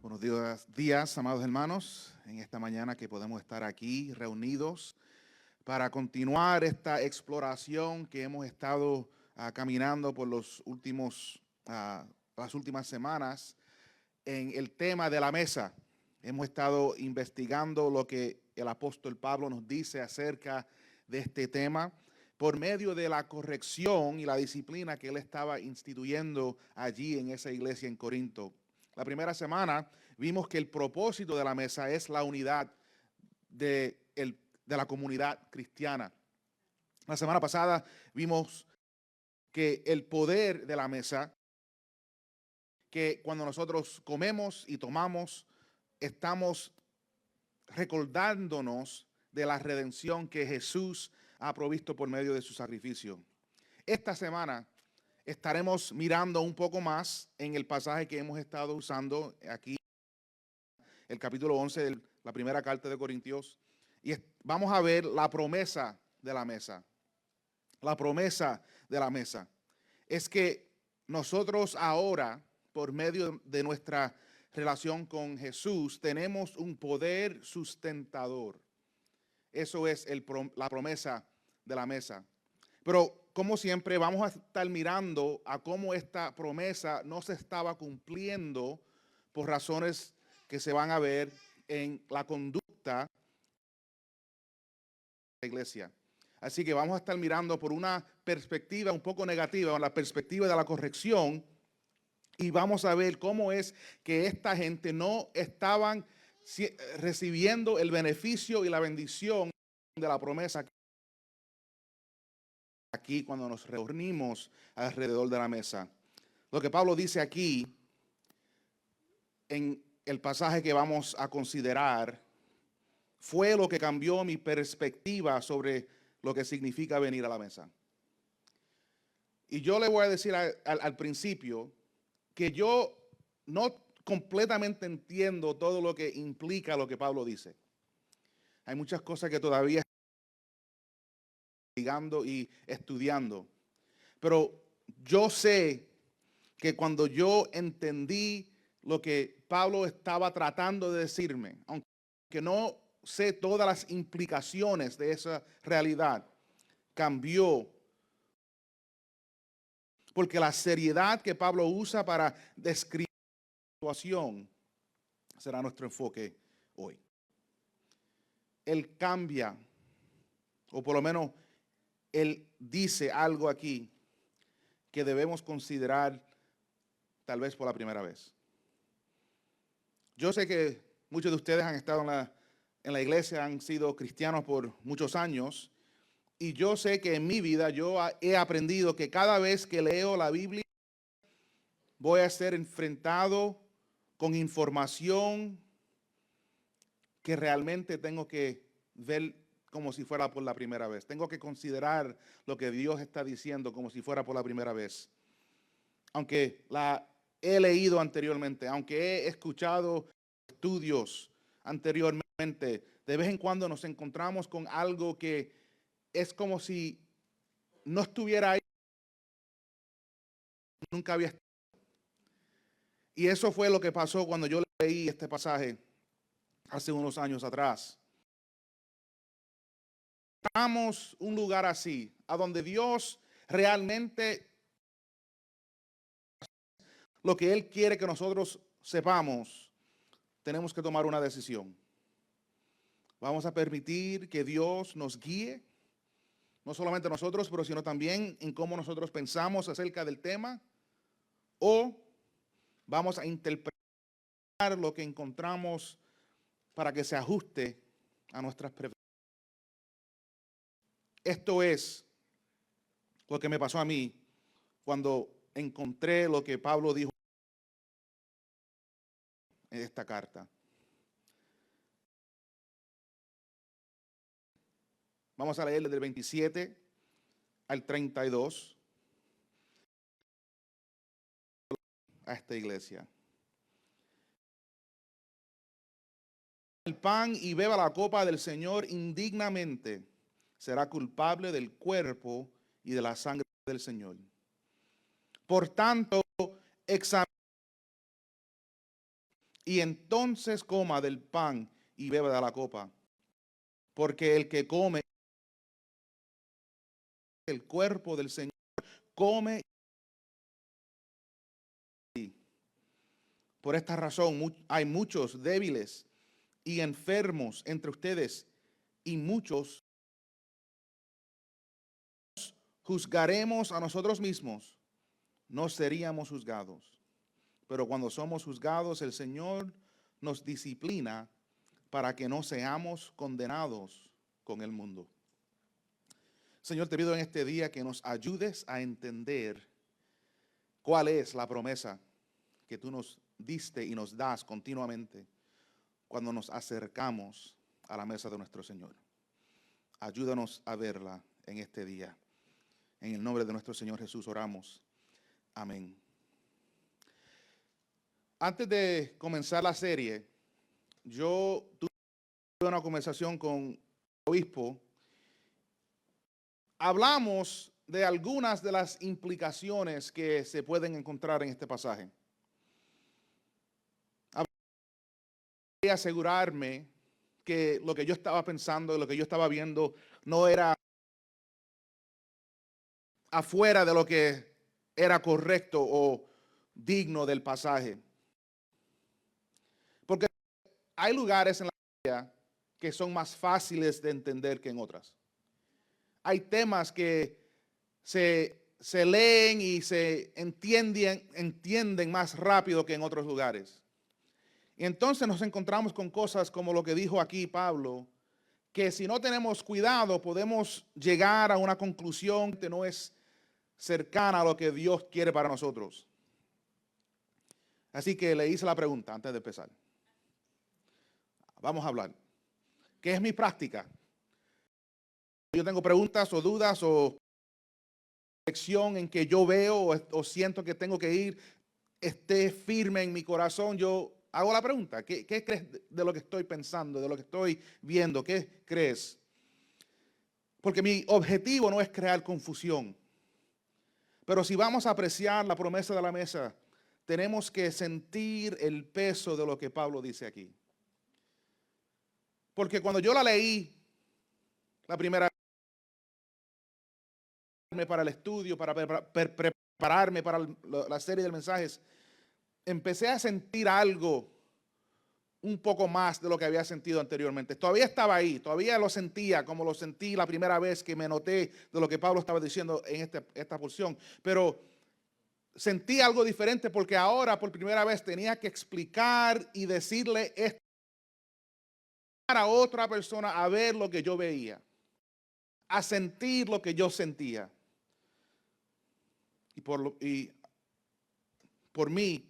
Buenos días, amados hermanos, en esta mañana que podemos estar aquí reunidos para continuar esta exploración que hemos estado caminando por las últimas semanas en el tema de la mesa. Hemos estado investigando lo que el apóstol Pablo nos dice acerca de este tema por medio de la corrección y la disciplina que él estaba instituyendo allí en esa iglesia en Corinto. La primera semana vimos que el propósito de la mesa es la unidad de la comunidad cristiana. La semana pasada vimos que el poder de la mesa, que cuando nosotros comemos y tomamos, estamos recordándonos de la redención que Jesús ha provisto por medio de su sacrificio. Esta semana estaremos mirando un poco más en el pasaje que hemos estado usando aquí, el capítulo 11 de la primera carta de Corintios, y vamos a ver la promesa de la mesa. La promesa de la mesa es que nosotros ahora, por medio de nuestra relación con Jesús, tenemos un poder sustentador. Eso es la promesa de la mesa. Pero como siempre vamos a estar mirando a cómo esta promesa no se estaba cumpliendo por razones que se van a ver en la conducta de la iglesia. Así que vamos a estar mirando por una perspectiva un poco negativa, la perspectiva de la corrección, y vamos a ver cómo es que esta gente no estaban recibiendo el beneficio y la bendición de la promesa aquí cuando nos reunimos alrededor de la mesa. Lo que Pablo dice aquí en el pasaje que vamos a considerar fue lo que cambió mi perspectiva sobre lo que significa venir a la mesa. Y yo le voy a decir al principio que yo no completamente entiendo todo lo que implica lo que Pablo dice. Hay muchas cosas que todavía estoy investigando y estudiando. Pero yo sé que cuando yo entendí lo que Pablo estaba tratando de decirme, aunque no sé todas las implicaciones de esa realidad, cambió. Porque la seriedad que Pablo usa para describir la situación será nuestro enfoque hoy. Él cambia, o por lo menos él dice algo aquí que debemos considerar tal vez por la primera vez. Yo sé que muchos de ustedes han estado en la iglesia, han sido cristianos por muchos años, y yo sé que en mi vida yo he aprendido que cada vez que leo la Biblia voy a ser enfrentado con información que realmente tengo que ver como si fuera por la primera vez. Tengo que considerar lo que Dios está diciendo como si fuera por la primera vez. Aunque la he leído anteriormente, aunque he escuchado estudios anteriormente, de vez en cuando nos encontramos con algo que es como si no estuviera ahí, nunca había estado. Y eso fue lo que pasó cuando yo leí este pasaje hace unos años atrás. Encontramos un lugar así, a donde Dios realmente lo que Él quiere que nosotros sepamos, tenemos que tomar una decisión. Vamos a permitir que Dios nos guíe, no solamente nosotros, pero sino también en cómo nosotros pensamos acerca del tema, o vamos a interpretar lo que encontramos para que se ajuste a nuestras preferencias. Esto es lo que me pasó a mí cuando encontré lo que Pablo dijo en esta carta. Vamos a leer desde el 27 al 32 a esta iglesia. El pan y beba la copa del Señor indignamente, será culpable del cuerpo y de la sangre del Señor. Por tanto, examine y entonces coma del pan y beba de la copa, porque el que come el cuerpo del Señor, come. Por esta razón hay muchos débiles y enfermos entre ustedes, y muchos juzgaremos a nosotros mismos, no seríamos juzgados. Pero cuando somos juzgados, el Señor nos disciplina para que no seamos condenados con el mundo. Señor, te pido en este día que nos ayudes a entender cuál es la promesa que tú nos diste y nos das continuamente cuando nos acercamos a la mesa de nuestro Señor. Ayúdanos a verla en este día. En el nombre de nuestro Señor Jesús oramos. Amén. Antes de comenzar la serie, yo tuve una conversación con el obispo. Hablamos de algunas de las implicaciones que se pueden encontrar en este pasaje. Quería asegurarme que lo que yo estaba pensando, lo que yo estaba viendo, no era afuera de lo que era correcto o digno del pasaje. Porque hay lugares en la Biblia que son más fáciles de entender que en otras. Hay temas que se leen y se entienden más rápido que en otros lugares. Y entonces nos encontramos con cosas como lo que dijo aquí Pablo, que si no tenemos cuidado podemos llegar a una conclusión que no es cercana a lo que Dios quiere para nosotros. Así que le hice la pregunta antes de empezar. Vamos a hablar. ¿Qué es mi práctica? Yo tengo preguntas o dudas o dirección en que yo veo o siento que tengo que ir, esté firme en mi corazón. Yo hago la pregunta, ¿qué crees de lo que estoy pensando, de lo que estoy viendo? ¿Qué crees? Porque mi objetivo no es crear confusión. Pero si vamos a apreciar la promesa de la mesa, tenemos que sentir el peso de lo que Pablo dice aquí. Porque cuando yo la leí la primera vez para el estudio, para prepararme para la serie de mensajes, empecé a sentir algo un poco más de lo que había sentido anteriormente. Todavía estaba ahí, todavía lo sentía como lo sentí la primera vez que me noté de lo que Pablo estaba diciendo en esta porción. Pero sentí algo diferente porque ahora por primera vez tenía que explicar y decirle esto a otra persona, a ver lo que yo veía, a sentir lo que yo sentía. Y por mí,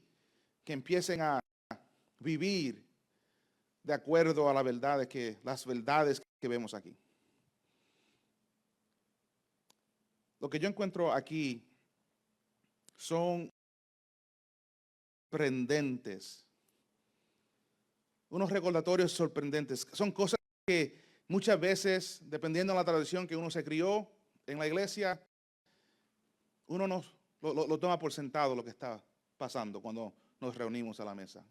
que empiecen a vivir de acuerdo a las verdades que vemos aquí. Lo que yo encuentro aquí son sorprendentes, unos recordatorios sorprendentes. Son cosas que muchas veces, dependiendo de la tradición que uno se crió en la iglesia, uno lo toma por sentado lo que está pasando cuando nos reunimos a la mesa.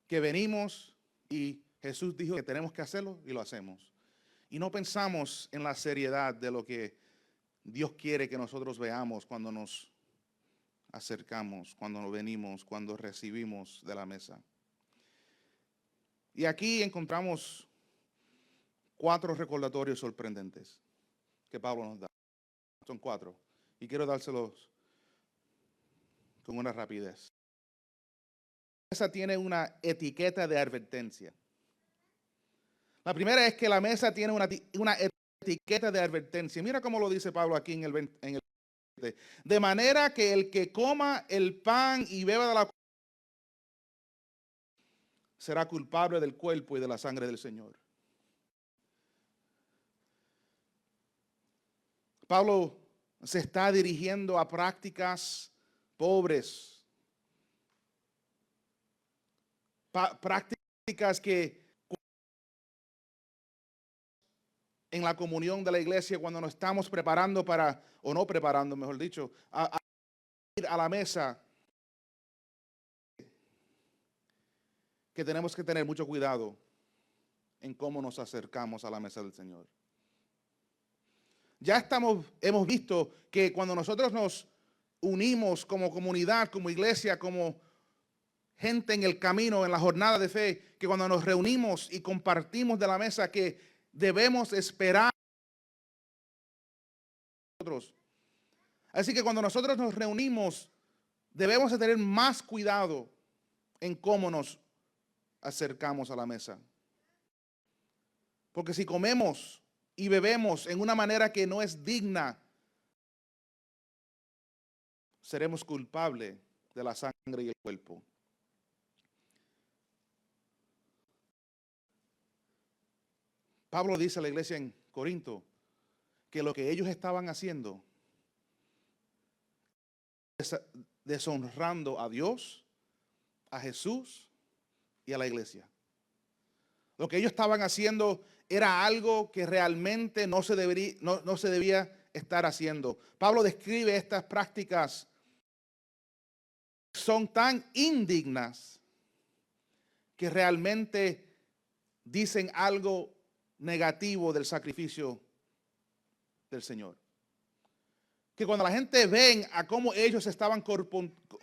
Que venimos y Jesús dijo que tenemos que hacerlo y lo hacemos. Y no pensamos en la seriedad de lo que Dios quiere que nosotros veamos cuando nos acercamos, cuando nos venimos, cuando recibimos de la mesa. Y aquí encontramos 4 recordatorios sorprendentes que Pablo nos da. Son 4. Y quiero dárselos con una rapidez. La mesa tiene una etiqueta de advertencia. La primera es que la mesa tiene una etiqueta de advertencia. Mira cómo lo dice Pablo aquí en el 20. De manera que el que coma el pan y beba de la copa será culpable del cuerpo y de la sangre del Señor. Pablo se está dirigiendo a prácticas pobres, prácticas que en la comunión de la iglesia, cuando nos estamos preparando para, o no preparando, mejor dicho, a ir a la mesa, que tenemos que tener mucho cuidado en cómo nos acercamos a la mesa del Señor. Ya hemos visto que cuando nosotros nos unimos como comunidad, como iglesia, como gente en el camino, en la jornada de fe, que cuando nos reunimos y compartimos de la mesa, que debemos esperar nosotros. Así que cuando nosotros nos reunimos, debemos de tener más cuidado en cómo nos acercamos a la mesa. Porque si comemos y bebemos en una manera que no es digna, seremos culpables de la sangre y el cuerpo. Pablo dice a la iglesia en Corinto que lo que ellos estaban haciendo es deshonrando a Dios, a Jesús y a la iglesia. Lo que ellos estaban haciendo era algo que realmente no se debía estar haciendo. Pablo describe estas prácticas, son tan indignas que realmente dicen algo negativo del sacrificio del Señor. Que cuando la gente ven a cómo ellos se estaban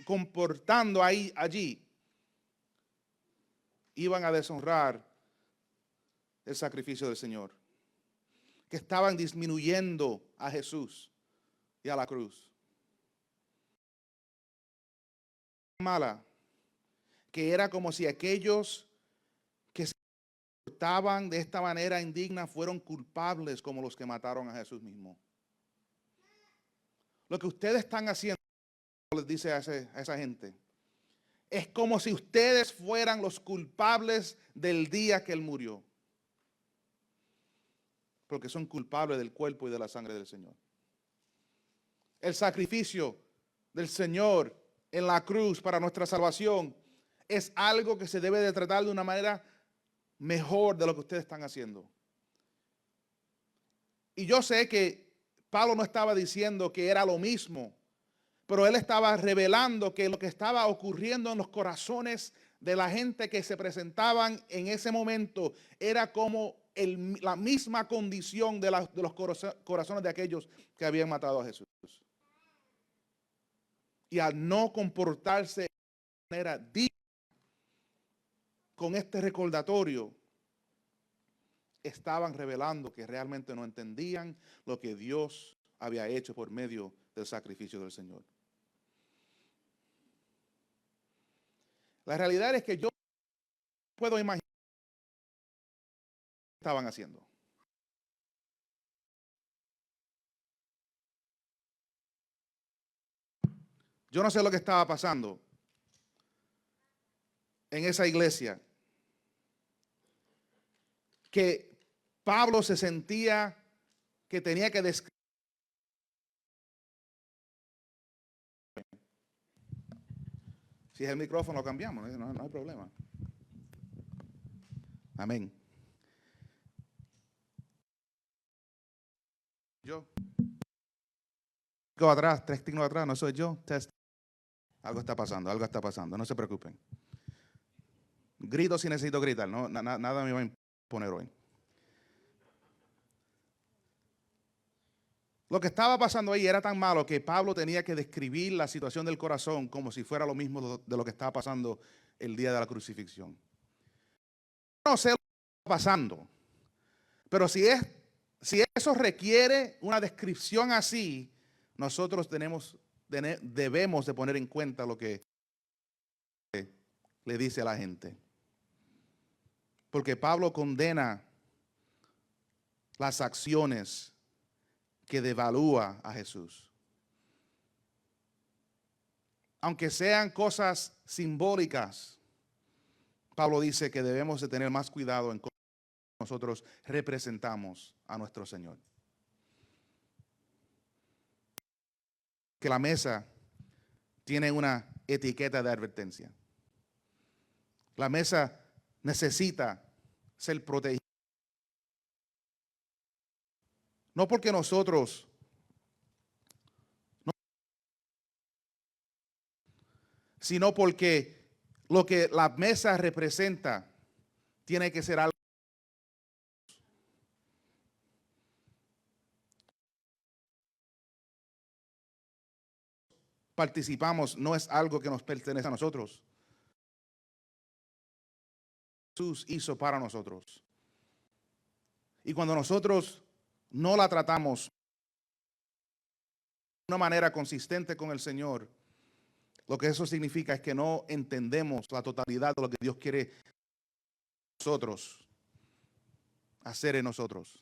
comportando allí, iban a deshonrar el sacrificio del Señor. Que estaban disminuyendo a Jesús y a la cruz. Mala, que era como si aquellos que se comportaban de esta manera indigna fueron culpables como los que mataron a Jesús mismo. Lo que ustedes están haciendo, les dice a esa gente, es como si ustedes fueran los culpables del día que Él murió. Porque son culpables del cuerpo y de la sangre del Señor. El sacrificio del Señor en la cruz para nuestra salvación es algo que se debe de tratar de una manera mejor de lo que ustedes están haciendo. Y yo sé que Pablo no estaba diciendo que era lo mismo, pero él estaba revelando que lo que estaba ocurriendo en los corazones de la gente que se presentaban en ese momento era como la misma condición de los corazones de aquellos que habían matado a Jesús. Y al no comportarse de manera digna con este recordatorio, estaban revelando que realmente no entendían lo que Dios había hecho por medio del sacrificio del Señor. La realidad es que yo puedo imaginar lo que estaban haciendo. Yo no sé lo que estaba pasando en esa iglesia, que Pablo se sentía que tenía que describir. Si es el micrófono lo cambiamos, no hay problema. Amén. Yo. Atrás, 3 signos atrás, no soy yo. Test. Algo está pasando, no se preocupen. Grito si necesito gritar, no, nada me va a imponer hoy. Lo que estaba pasando ahí era tan malo que Pablo tenía que describir la situación del corazón como si fuera lo mismo de lo que estaba pasando el día de la crucifixión. No sé lo que está pasando, pero si eso requiere una descripción así, nosotros debemos de poner en cuenta lo que le dice a la gente. Porque Pablo condena las acciones que devalúa a Jesús. Aunque sean cosas simbólicas, Pablo dice que debemos de tener más cuidado en cómo nosotros representamos a nuestro Señor. Que la mesa tiene una etiqueta de advertencia. La mesa necesita ser protegida. No porque nosotros, sino porque lo que la mesa representa tiene que ser algo. Participamos, no es algo que nos pertenece a nosotros. Jesús hizo para nosotros. Y cuando nosotros no la tratamos de una manera consistente con el Señor, lo que eso significa es que no entendemos la totalidad de lo que Dios quiere nosotros hacer en nosotros.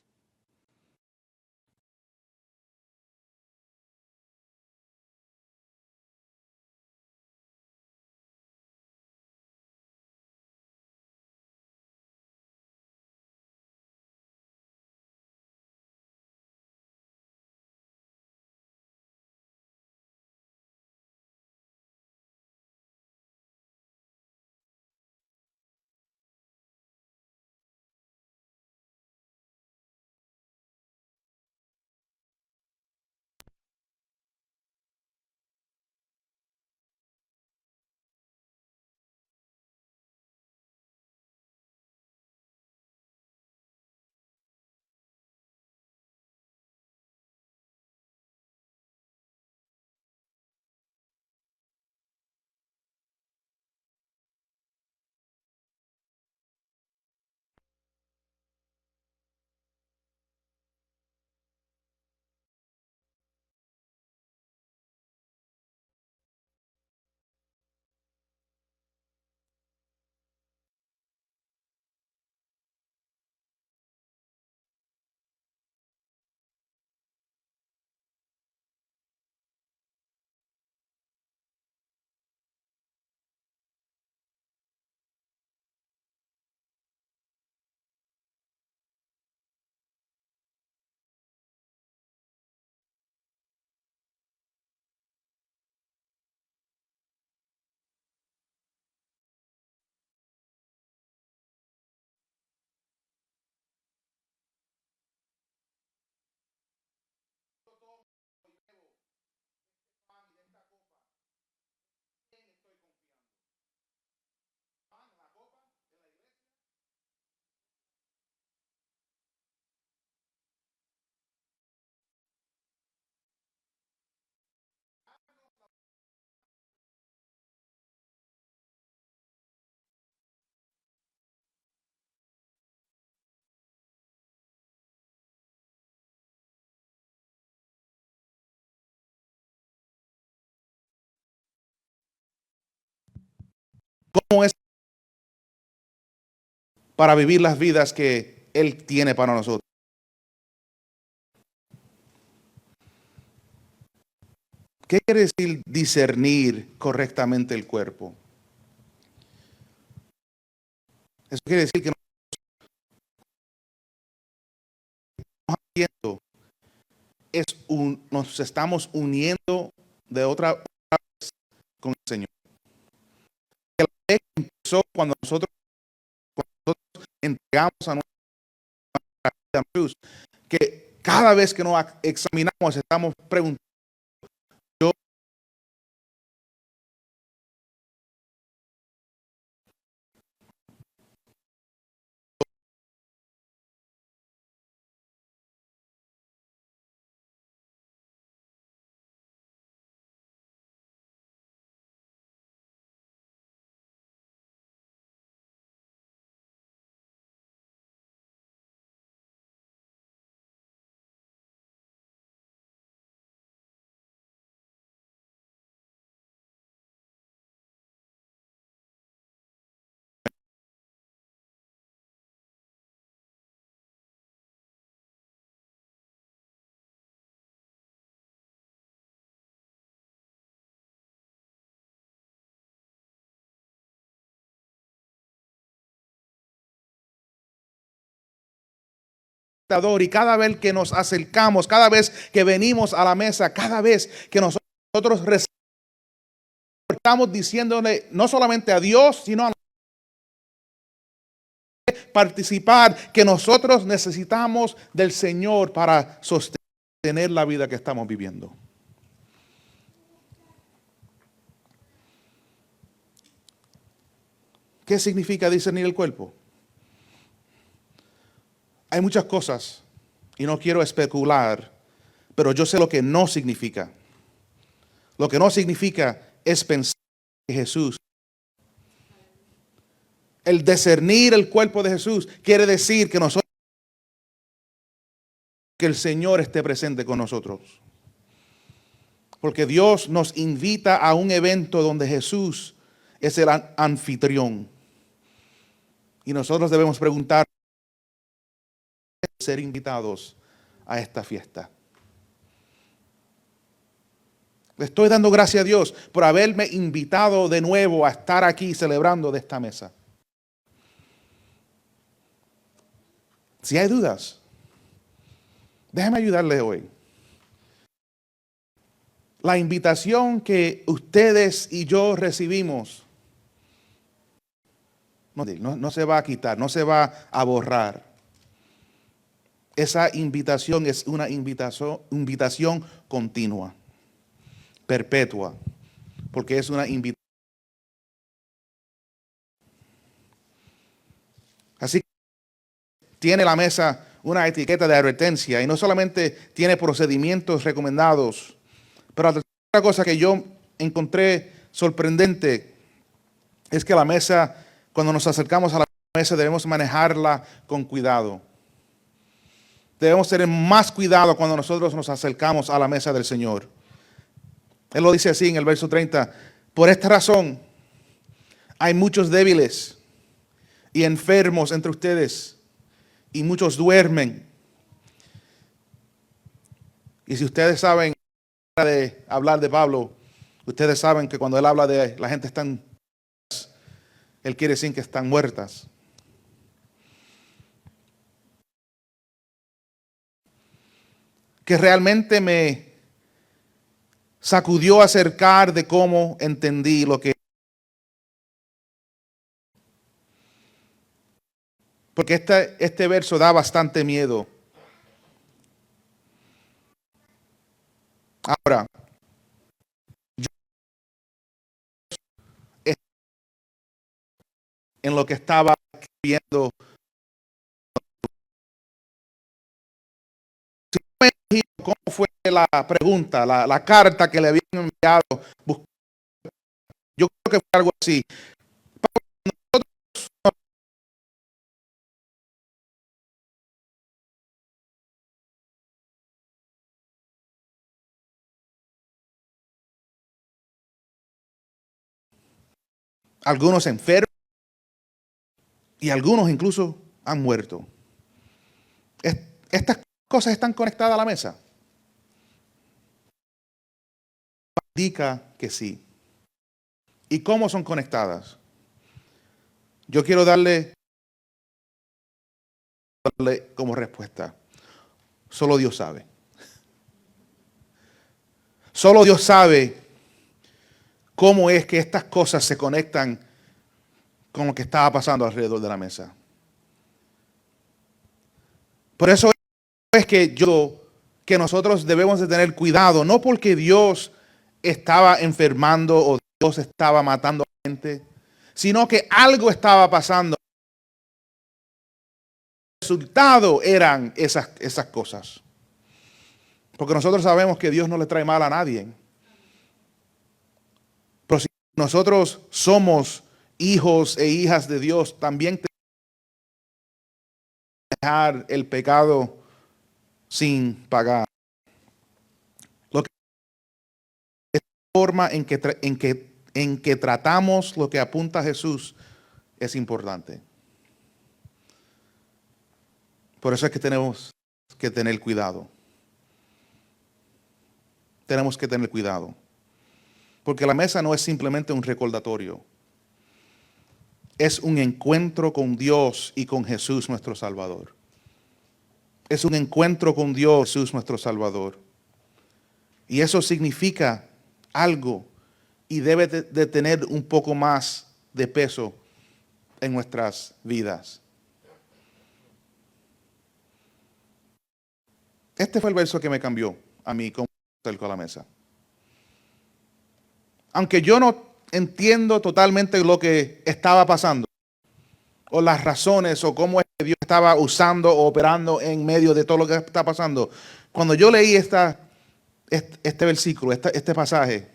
¿Cómo es para vivir las vidas que Él tiene para nosotros? ¿Qué quiere decir discernir correctamente el cuerpo? Eso quiere decir que nos estamos uniendo de otra vez con el Señor. Que la fe empezó cuando nosotros entregamos a nuestra vida a Jesús, que cada vez que nos examinamos estamos preguntando, yo y cada vez que nos acercamos, cada vez que venimos a la mesa, cada vez que nosotros estamos diciéndole no solamente a Dios, sino a participar, que nosotros necesitamos del Señor para sostener la vida que estamos viviendo. ¿Qué significa discernir el cuerpo? Hay muchas cosas y no quiero especular, pero yo sé lo que no significa. Lo que no significa es pensar que Jesús. El discernir el cuerpo de Jesús quiere decir que nosotros, que el Señor esté presente con nosotros. Porque Dios nos invita a un evento donde Jesús es el anfitrión. Y nosotros debemos preguntar, ser invitados a esta fiesta. Le estoy dando gracias a Dios por haberme invitado de nuevo a estar aquí celebrando de esta mesa. Si hay dudas, déjeme ayudarle hoy. La invitación que ustedes y yo recibimos no se va a quitar, no se va a borrar. Esa invitación es una invitación continua, perpetua, porque es una invitación. Así que tiene la mesa una etiqueta de advertencia y no solamente tiene procedimientos recomendados, pero otra cosa que yo encontré sorprendente es que la mesa, cuando nos acercamos a la mesa, debemos manejarla con cuidado. Debemos tener más cuidado cuando nosotros nos acercamos a la mesa del Señor. Él lo dice así en el verso 30. Por esta razón, hay muchos débiles y enfermos entre ustedes, y muchos duermen. Y si ustedes saben de hablar de Pablo, ustedes saben que cuando él habla de la gente están, él quiere decir que están muertas. Que realmente me sacudió acercar de cómo entendí lo que. Porque este verso da bastante miedo. Ahora, yo en lo que estaba escribiendo, ¿cómo fue la pregunta, la carta que le habían enviado? Yo creo que fue algo así. Algunos enfermos y algunos incluso han muerto. Estas cosas están conectadas a la mesa. Indica que sí. ¿Y cómo son conectadas? Yo quiero darle como respuesta. Solo Dios sabe. Solo Dios sabe cómo es que estas cosas se conectan con lo que estaba pasando alrededor de la mesa. Por eso es que nosotros debemos de tener cuidado, no porque Dios estaba enfermando o Dios estaba matando a gente, sino que algo estaba pasando. El resultado eran esas cosas. Porque nosotros sabemos que Dios no le trae mal a nadie. Pero si nosotros somos hijos e hijas de Dios, también tenemos que dejar el pecado sin pagar. Lo que es la forma en que tratamos lo que apunta a Jesús es importante. Por eso es que tenemos que tener cuidado. Tenemos que tener cuidado. Porque la mesa no es simplemente un recordatorio. Es un encuentro con Dios y con Jesús nuestro Salvador. es un encuentro con Dios, Jesús nuestro Salvador. Y eso significa algo y debe de tener un poco más de peso en nuestras vidas. Este fue el verso que me cambió a mí como acerco a la mesa. Aunque yo no entiendo totalmente lo que estaba pasando, o las razones, o cómo es que Dios estaba usando o operando en medio de todo lo que está pasando, cuando yo leí este versículo, este pasaje,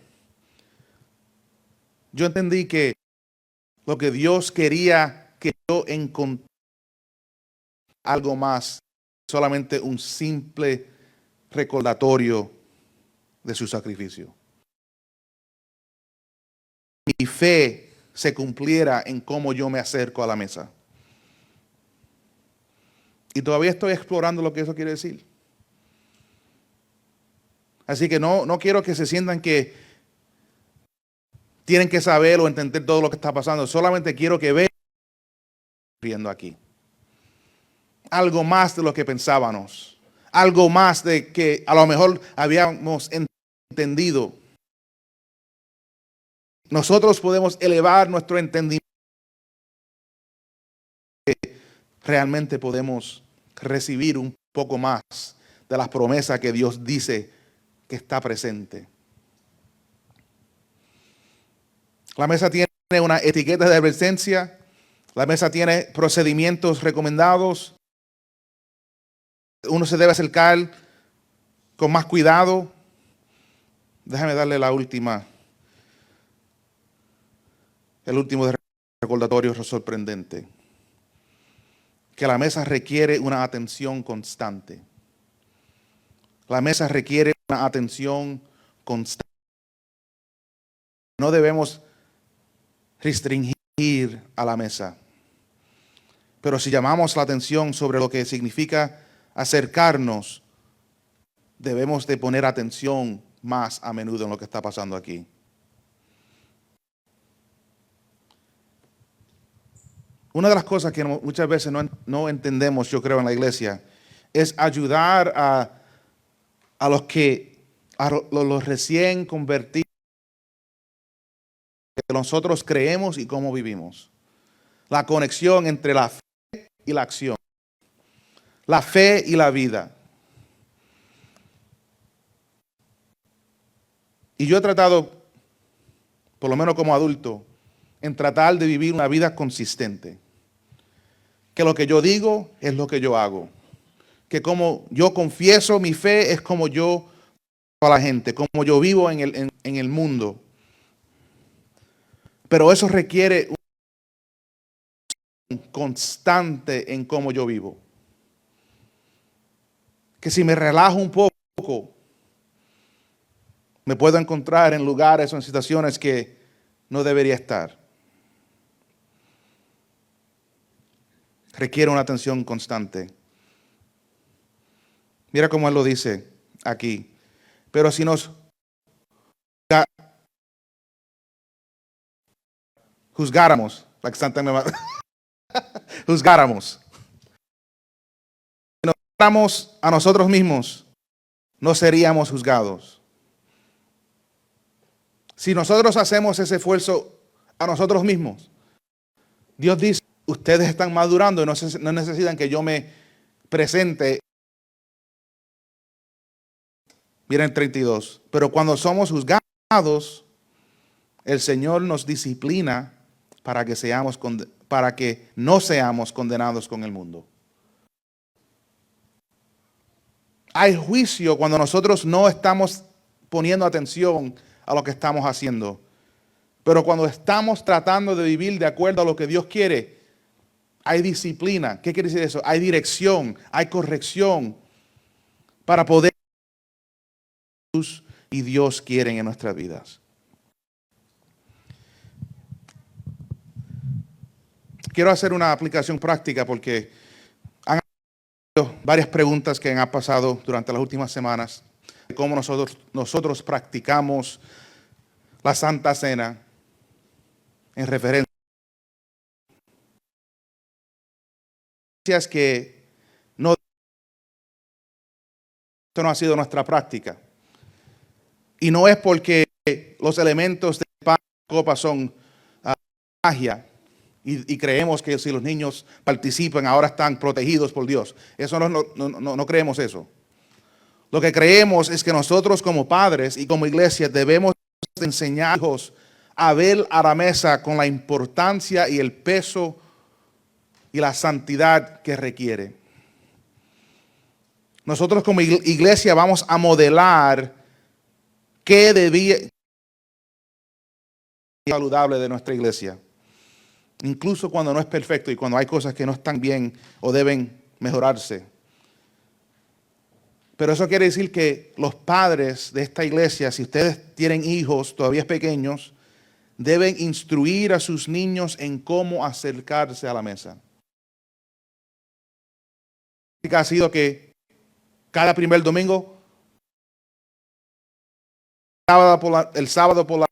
yo entendí que lo que Dios quería que yo encontrara algo más, solamente un simple recordatorio de su sacrificio. Mi fe se cumpliera en cómo yo me acerco a la mesa. Y todavía estoy explorando lo que eso quiere decir. Así que no quiero que se sientan que tienen que saber o entender todo lo que está pasando. Solamente quiero que vean viendo aquí. Algo más de lo que pensábamos. Algo más de que a lo mejor habíamos entendido. Nosotros podemos elevar nuestro entendimiento. Realmente podemos recibir un poco más de las promesas que Dios dice que está presente. La mesa tiene una etiqueta de advertencia. La mesa tiene procedimientos recomendados. Uno se debe acercar con más cuidado. Déjame darle el último recordatorio sorprendente. Que la mesa requiere una atención constante. La mesa requiere una atención constante. No debemos restringir a la mesa. Pero si llamamos la atención sobre lo que significa acercarnos, debemos de poner atención más a menudo en lo que está pasando aquí. Una de las cosas que muchas veces no entendemos, yo creo, en la iglesia, es ayudar a los recién convertidos que nosotros creemos y cómo vivimos. La conexión entre la fe y la acción. La fe y la vida. Y yo he tratado, por lo menos como adulto, en tratar de vivir una vida consistente. Que lo que yo digo es lo que yo hago. Que como yo confieso mi fe es como yo a la gente, como yo vivo en el mundo. Pero eso requiere un constante en cómo yo vivo. Que si me relajo un poco, me puedo encontrar en lugares o en situaciones que no debería estar. Requiere una atención constante. Mira cómo él lo dice aquí. Pero si nos juzgáramos, juzgáramos, si nos juzgáramos a nosotros mismos, no seríamos juzgados. Si nosotros hacemos ese esfuerzo a nosotros mismos, Dios dice, ustedes están madurando y no necesitan que yo me presente. Miren 32. Pero cuando somos juzgados, el Señor nos disciplina para que no seamos condenados con el mundo. Hay juicio cuando nosotros no estamos poniendo atención a lo que estamos haciendo. Pero cuando estamos tratando de vivir de acuerdo a lo que Dios quiere, hay disciplina. ¿Qué quiere decir eso? Hay dirección, hay corrección para poder y Dios quieren en nuestras vidas. Quiero hacer una aplicación práctica porque han habido varias preguntas que han pasado durante las últimas semanas de cómo nosotros practicamos la Santa Cena en referencia a que no Esto no ha sido nuestra práctica. Y no es porque los elementos de pan y copa son magia y creemos que si los niños participan ahora están protegidos por Dios. Eso no creemos eso. Lo que creemos es que nosotros como padres y como iglesia debemos enseñar a hijos a ver a la mesa con la importancia y el peso y la santidad que requiere. Nosotros como iglesia vamos a modelar qué debía ser saludable de nuestra iglesia. Incluso cuando no es perfecto y cuando hay cosas que no están bien o deben mejorarse. Pero eso quiere decir que los padres de esta iglesia, si ustedes tienen hijos todavía pequeños, deben instruir a sus niños en cómo acercarse a la mesa. Ha sido que cada primer domingo, el sábado por la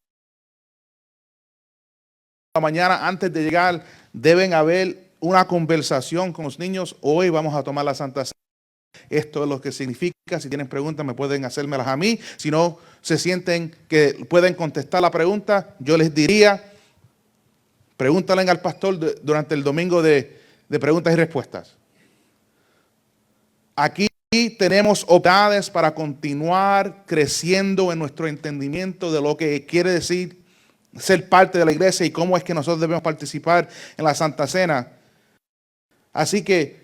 mañana, antes de llegar, deben haber una conversación con los niños. Hoy vamos a tomar la Santa Cena. Esto es lo que significa. Si tienen preguntas, me pueden hacérmelas a mí. Si no se sienten que pueden contestar la pregunta, yo les diría, pregúntale al pastor durante el domingo de preguntas y respuestas. Aquí tenemos oportunidades para continuar creciendo en nuestro entendimiento de lo que quiere decir ser parte de la iglesia y cómo es que nosotros debemos participar en la Santa Cena. Así que,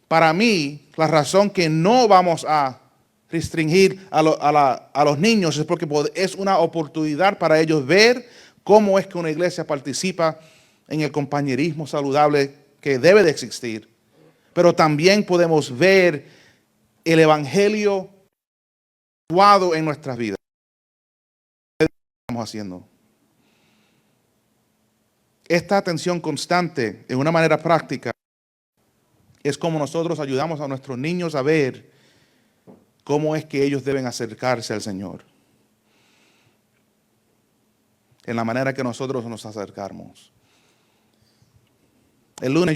para mí, la razón que no vamos a restringir a los niños es porque es una oportunidad para ellos ver cómo es que una iglesia participa en el compañerismo saludable que debe de existir. Pero también podemos ver el evangelio actuado en nuestras vidas. ¿Qué estamos haciendo? Esta atención constante, en una manera práctica, es como nosotros ayudamos a nuestros niños a ver cómo es que ellos deben acercarse al Señor. En la manera que nosotros nos acercamos. El lunes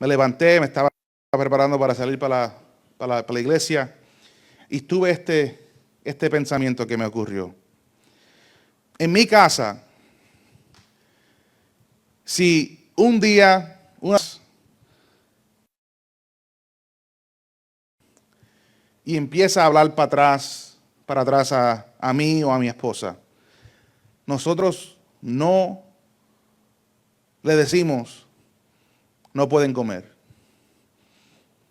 me levanté, me estaba preparando para salir para la iglesia y tuve este pensamiento que me ocurrió. En mi casa, si un día, y empieza a hablar para atrás a mí o a mi esposa, nosotros no le decimos, no pueden comer.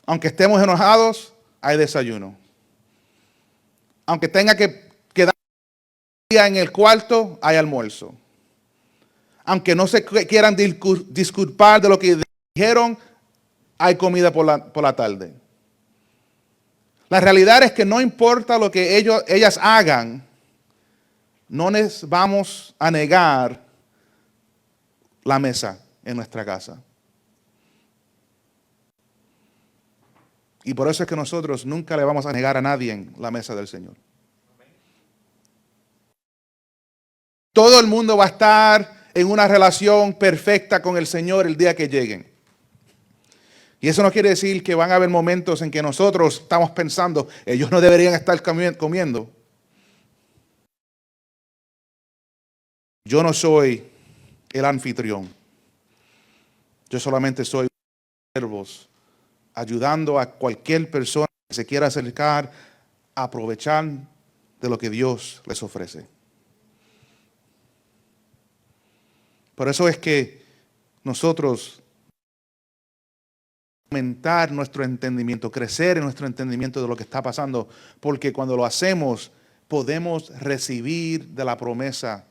Aunque estemos enojados, hay desayuno. Aunque tenga que quedar en el cuarto, hay almuerzo. Aunque no se quieran disculpar de lo que dijeron, hay comida por la tarde. La realidad es que no importa lo que ellas hagan, no les vamos a negar la mesa en nuestra casa. Y por eso es que nosotros nunca le vamos a negar a nadie la mesa del Señor. Todo el mundo va a estar en una relación perfecta con el Señor el día que lleguen. Y eso no quiere decir que van a haber momentos en que nosotros estamos pensando, ellos no deberían estar comiendo. Yo no soy el anfitrión. Yo solamente soy siervos, ayudando a cualquier persona que se quiera acercar a aprovechar de lo que Dios les ofrece. Por eso es que nosotros aumentar nuestro entendimiento, crecer en nuestro entendimiento de lo que está pasando, porque cuando lo hacemos podemos recibir de la promesa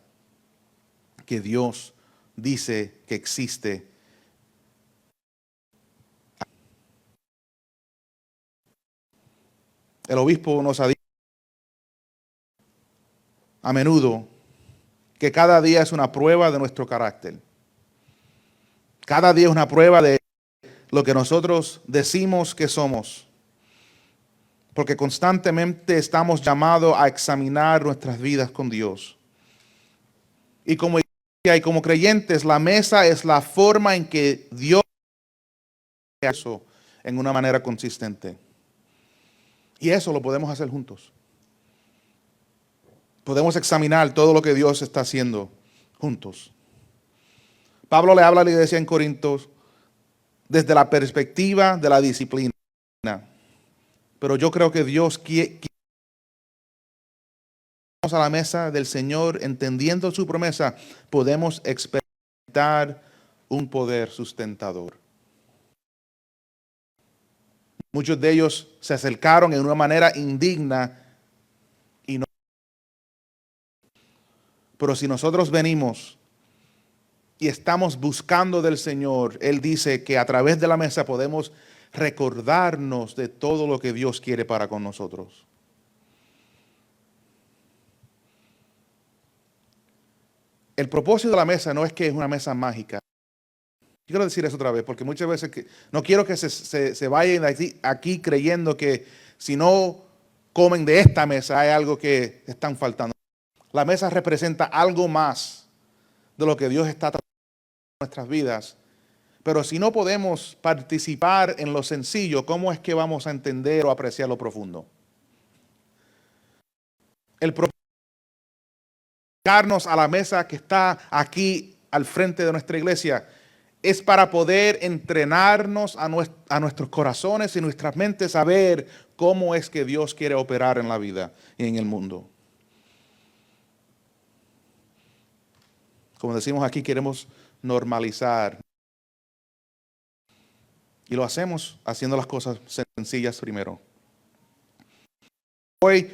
que Dios dice que existe. El obispo nos ha dicho a menudo que cada día es una prueba de nuestro carácter. Cada día es una prueba de lo que nosotros decimos que somos. Porque constantemente estamos llamados a examinar nuestras vidas con Dios. Y como iglesia y como creyentes, la mesa es la forma en que Dios hace eso en una manera consistente. Y eso lo podemos hacer juntos. Podemos examinar todo lo que Dios está haciendo juntos. Pablo le habla a la iglesia en Corintios desde la perspectiva de la disciplina. Pero yo creo que Dios quiere a la mesa del Señor, entendiendo su promesa, podemos experimentar un poder sustentador. Muchos de ellos se acercaron en una manera indigna y no. Pero si nosotros venimos y estamos buscando del Señor, Él dice que a través de la mesa podemos recordarnos de todo lo que Dios quiere para con nosotros. El propósito de la mesa no es que es una mesa mágica. Quiero decir eso otra vez, porque muchas veces no quiero que se vayan de aquí creyendo que si no comen de esta mesa hay algo que están faltando. La mesa representa algo más de lo que Dios está tratando en nuestras vidas. Pero si no podemos participar en lo sencillo, ¿cómo es que vamos a entender o apreciar lo profundo? El propósito de llegarnos a la mesa que está aquí al frente de nuestra iglesia es para poder entrenarnos a nuestros corazones y nuestras mentes a ver cómo es que Dios quiere operar en la vida y en el mundo. Como decimos aquí, queremos normalizar. Y lo hacemos haciendo las cosas sencillas primero. Hoy,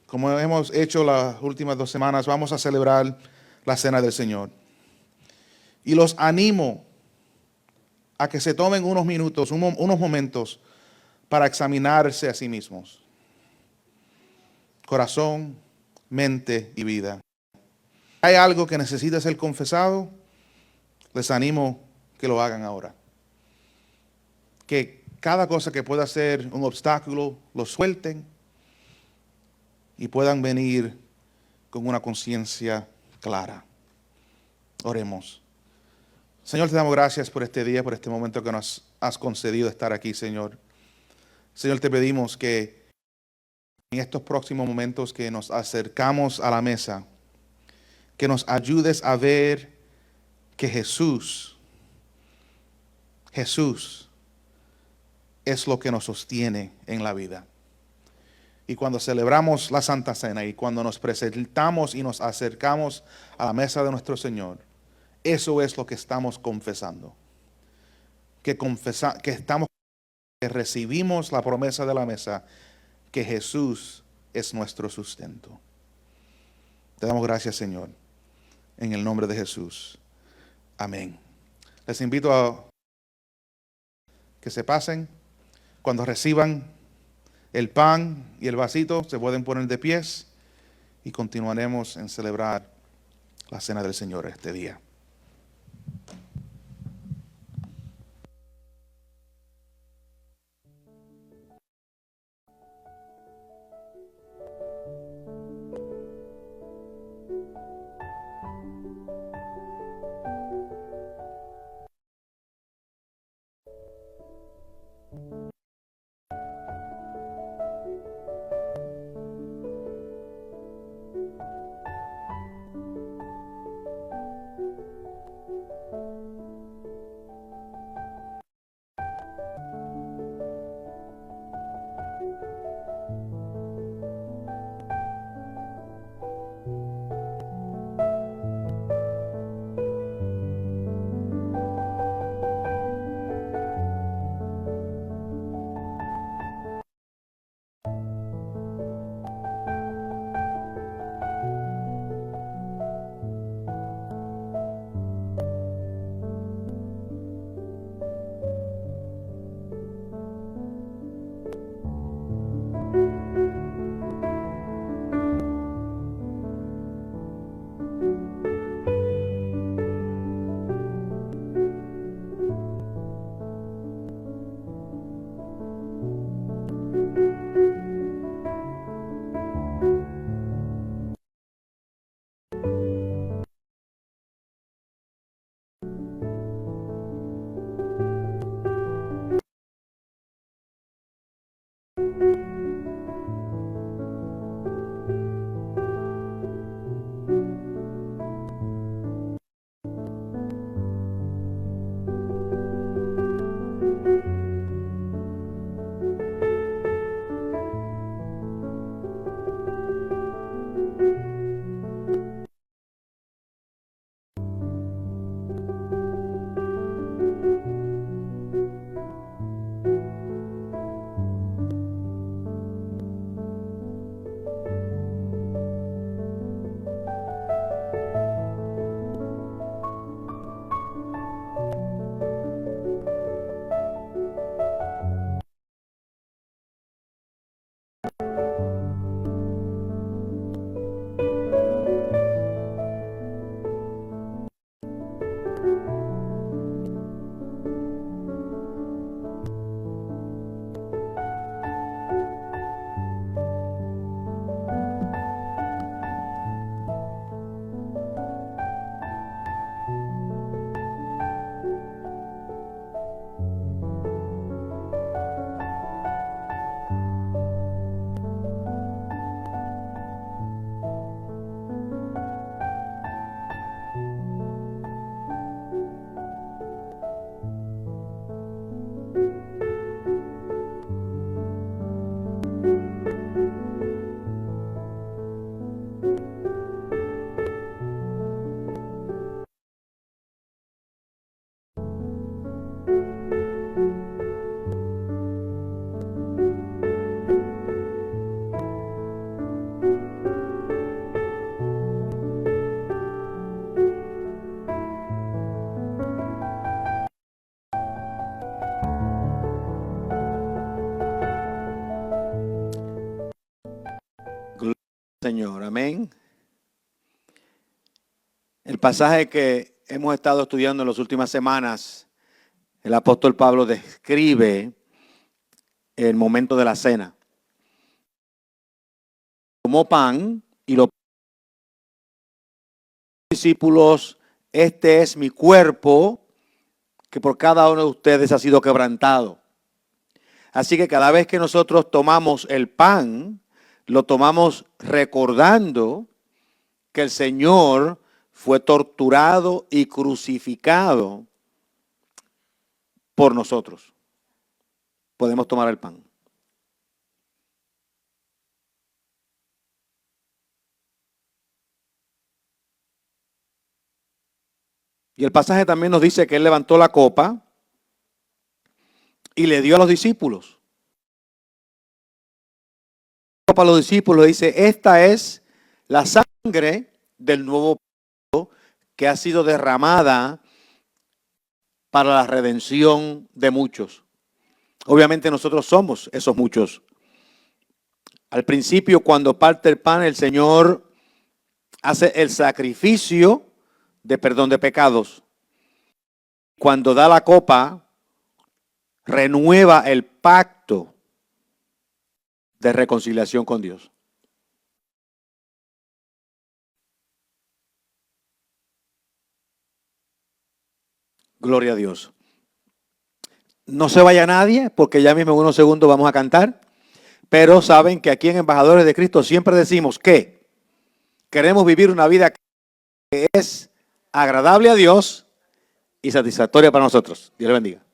como hemos hecho las últimas 2 semanas, vamos a celebrar la Cena del Señor. Y los animo a que se tomen unos minutos, unos momentos para examinarse a sí mismos. Corazón, mente y vida. ¿Hay algo que necesita ser confesado? Les animo que lo hagan ahora. Que cada cosa que pueda ser un obstáculo, lo suelten y puedan venir con una conciencia clara. Oremos. Señor, te damos gracias por este día, por este momento que nos has concedido estar aquí, Señor. Señor, te pedimos que en estos próximos momentos que nos acercamos a la mesa, que nos ayudes a ver que Jesús es lo que nos sostiene en la vida. Y cuando celebramos la Santa Cena y cuando nos presentamos y nos acercamos a la mesa de nuestro Señor, eso es lo que estamos confesando. Que recibimos la promesa de la mesa, que Jesús es nuestro sustento. Te damos gracias, Señor, en el nombre de Jesús. Amén. Les invito a que se pasen. Cuando reciban el pan y el vasito, se pueden poner de pies y continuaremos en celebrar la Cena del Señor este día. Señor. Amén. El pasaje que hemos estado estudiando en las últimas semanas, el apóstol Pablo describe el momento de la cena. Tomó pan y los discípulos, este es mi cuerpo que por cada uno de ustedes ha sido quebrantado. Así que cada vez que nosotros tomamos el pan, lo tomamos recordando que el Señor fue torturado y crucificado por nosotros. Podemos tomar el pan. Y el pasaje también nos dice que Él levantó la copa y le dio a los discípulos. Para los discípulos dice, esta es la sangre del nuevo pacto que ha sido derramada para la redención de muchos. Obviamente nosotros somos esos muchos. Al principio, cuando parte el pan, el Señor hace el sacrificio de perdón de pecados. Cuando da la copa, renueva el pacto de reconciliación con Dios. Gloria a Dios. No se vaya nadie, porque ya mismo en unos segundos vamos a cantar. Pero saben que aquí en Embajadores de Cristo siempre decimos que queremos vivir una vida que es agradable a Dios y satisfactoria para nosotros. Dios le bendiga.